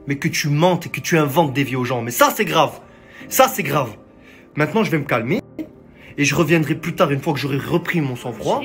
mais que tu mentes et que tu inventes des vies aux gens. Mais ça, c'est grave. Ça, c'est grave. Maintenant, je vais me calmer et je reviendrai plus tard une fois que j'aurai repris mon sang-froid.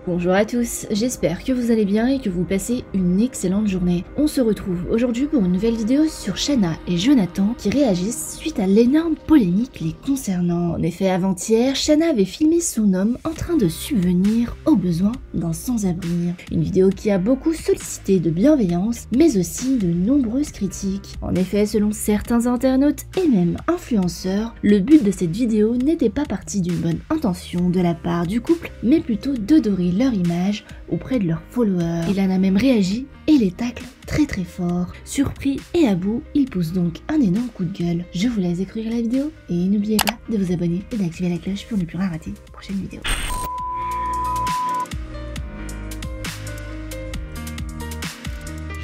Bonjour à tous, j'espère que vous allez bien et que vous passez une excellente journée. On se retrouve aujourd'hui pour une nouvelle vidéo sur Shanna et Jonathan qui réagissent suite à l'énorme polémique les concernant. En effet, avant-hier, Shanna avait filmé son homme en train de subvenir aux besoins d'un sans-abri. Une vidéo qui a beaucoup sollicité de bienveillance, mais aussi de nombreuses critiques. En effet, selon certains internautes et même influenceurs, le but de cette vidéo n'était pas parti d'une bonne intention de la part du couple, mais plutôt de dorer leur image auprès de leurs followers. Il en a même réagi et les tacle très fort. Surpris et à bout, il pousse donc un énorme coup de gueule. Je vous laisse découvrir la vidéo et n'oubliez pas de vous abonner et d'activer la cloche pour ne plus rien rater la prochaine vidéo.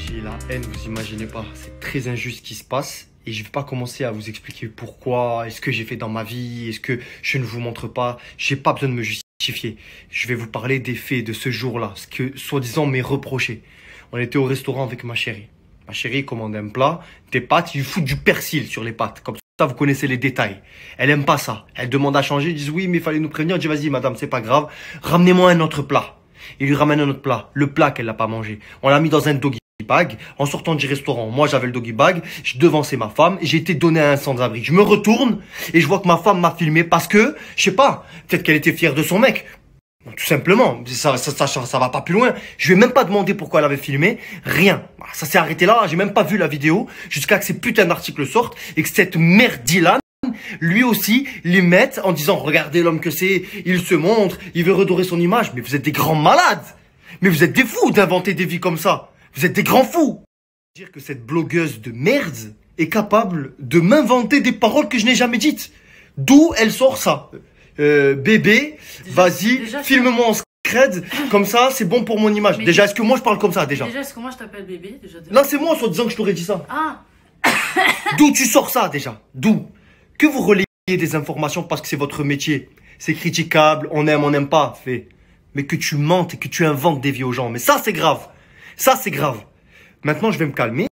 J'ai la haine, vous imaginez pas. C'est très injuste ce qui se passe. Et je vais pas commencer à vous expliquer pourquoi, est-ce que j'ai fait dans ma vie, est-ce que je ne vous montre pas. J'ai pas besoin de me justifier. Je vais vous parler des faits de ce jour-là, ce que soi-disant m'est reproché. On était au restaurant avec ma chérie. Ma chérie commande un plat, des pâtes, il fout du persil sur les pâtes. Comme ça, vous connaissez les détails. Elle aime pas ça. Elle demande à changer, ils disent oui, mais il fallait nous prévenir. Je dis vas-y madame, c'est pas grave, ramenez-moi un autre plat. Il lui ramène un autre plat, le plat qu'elle n'a pas mangé. On l'a mis dans un doggy bag. En sortant du restaurant, moi j'avais le doggy bag, je devançais ma femme et j'ai été donné à un sans-abri. Je me retourne et je vois que ma femme m'a filmé parce que, je sais pas, peut-être qu'elle était fière de son mec. Tout simplement, ça va pas plus loin. Je vais même pas demander pourquoi elle avait filmé, rien. Ça s'est arrêté là, j'ai même pas vu la vidéo jusqu'à que ces putains d'articles sortent et que cette merde Dylan, lui aussi, les mette en disant regardez l'homme que c'est, il se montre, il veut redorer son image. Mais vous êtes des grands malades. Mais vous êtes des fous d'inventer des vies comme ça. Vous êtes des grands fous. Dire que cette blogueuse de merde est capable de m'inventer des paroles que je n'ai jamais dites. D'où elle sort ça? Bébé, vas-y, filme-moi en scred, comme ça, c'est bon pour mon image. Déjà, est-ce que moi je parle comme ça déjà? Déjà, est-ce que moi je t'appelle bébé déjà? Là, c'est moi, soit disant que je t'aurais dit ça. Ah. D'où tu sors ça déjà? D'où? Que vous relayez des informations parce que c'est votre métier. C'est critiquable, on aime, on n'aime pas, fait. Mais que tu mentes et que tu inventes des vies aux gens. Mais ça, c'est grave. Ça, c'est grave. Maintenant, je vais me calmer.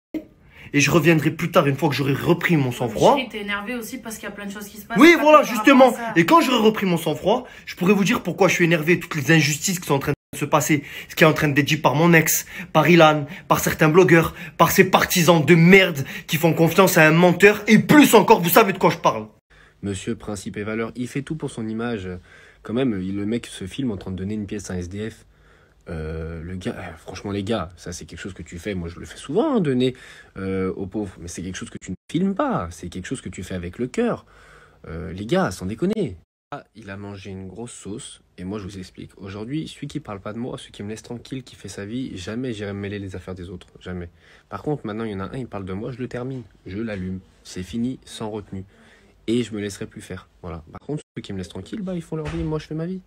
Et je reviendrai plus tard une fois que j'aurai repris mon sang-froid. Chérie, t'es énervé aussi parce qu'il y a plein de choses qui se passent. Oui, voilà, justement. Et quand j'aurai repris mon sang-froid, je pourrai vous dire pourquoi je suis énervé. Toutes les injustices qui sont en train de se passer. Ce qui est en train d'être dit par mon ex, par Ilan, par certains blogueurs, par ces partisans de merde qui font confiance à un menteur. Et plus encore, vous savez de quoi je parle. Monsieur Principe et Valeur, il fait tout pour son image. Quand même, le mec se filme en train de donner une pièce à un SDF. Le gars, franchement les gars, ça c'est quelque chose que tu fais, moi je le fais souvent, hein, donner aux pauvres, mais c'est quelque chose que tu ne filmes pas, c'est quelque chose que tu fais avec le cœur. Les gars, sans déconner. Ah, il a mangé une grosse sauce, et moi je vous explique. Aujourd'hui, celui qui parle pas de moi, celui qui me laisse tranquille, qui fait sa vie, jamais j'irai me mêler les affaires des autres, jamais. Par contre, maintenant il y en a un, il parle de moi, je le termine, je l'allume, c'est fini, sans retenue. Et je me laisserai plus faire. Voilà. Par contre, ceux qui me laissent tranquille, bah, ils font leur vie. Moi, je fais ma vie.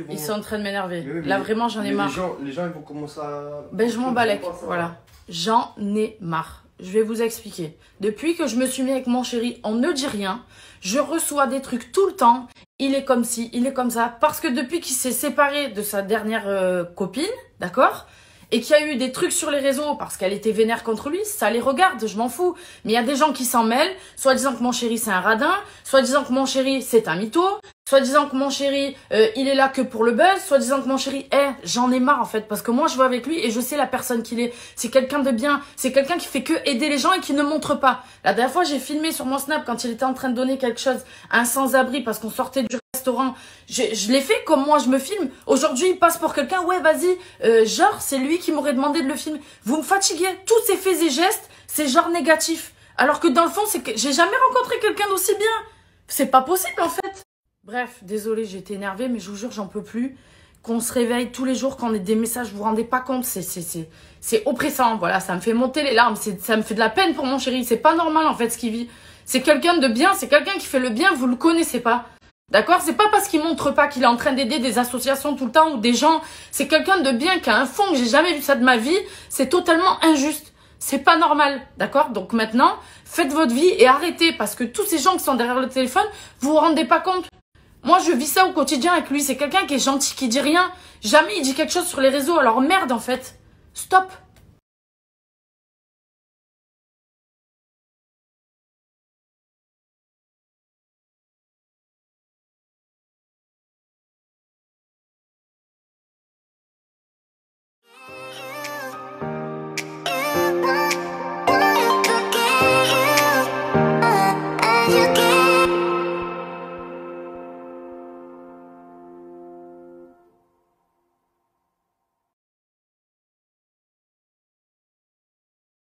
Ils sont en train de m'énerver. Là, vraiment, j'en ai marre. Les gens, ils vont commencer à... Ben, je m'en balèque. Voilà. J'en ai marre. Je vais vous expliquer. Depuis que je me suis mis avec mon chéri, on ne dit rien. Je reçois des trucs tout le temps. Il est comme ci, il est comme ça. Parce que depuis qu'il s'est séparé de sa dernière copine, d'accord ? Et qu'il y a eu des trucs sur les réseaux parce qu'elle était vénère contre lui, ça les regarde, je m'en fous. Mais il y a des gens qui s'en mêlent, soit disant que mon chéri c'est un radin, soit disant que mon chéri c'est un mytho, soit disant que mon chéri il est là que pour le buzz, soit disant que mon chéri, j'en ai marre en fait, parce que moi je vais avec lui et je sais la personne qu'il est. C'est quelqu'un de bien, c'est quelqu'un qui fait que aider les gens et qui ne montre pas. La dernière fois j'ai filmé sur mon Snap quand il était en train de donner quelque chose à un sans-abri parce qu'on sortait du restaurant. Je l'ai fait comme moi je me filme. Aujourd'hui il passe pour quelqu'un, ouais vas-y, genre c'est lui qui m'aurait demandé de le filmer. Vous me fatiguez, tous ces faits et gestes, c'est genre négatif. Alors que dans le fond, c'est que j'ai jamais rencontré quelqu'un d'aussi bien. C'est pas possible en fait. Bref, désolé, j'ai été énervée, mais je vous jure, j'en peux plus. Qu'on se réveille tous les jours, qu'on ait des messages, vous vous rendez pas compte, c'est oppressant, voilà, ça me fait monter les larmes, ça me fait de la peine pour mon chéri, c'est pas normal en fait ce qu'il vit. C'est quelqu'un de bien, c'est quelqu'un qui fait le bien, vous le connaissez pas. D'accord? C'est pas parce qu'il montre pas qu'il est en train d'aider des associations tout le temps ou des gens, c'est quelqu'un de bien qui a un fond, j'ai jamais vu ça de ma vie, c'est totalement injuste. C'est pas normal, d'accord? Donc maintenant, faites votre vie et arrêtez, parce que tous ces gens qui sont derrière le téléphone, vous vous rendez pas compte. Moi, je vis ça au quotidien avec lui. C'est quelqu'un qui est gentil, qui dit rien. Jamais il dit quelque chose sur les réseaux. Alors merde, en fait. Stop.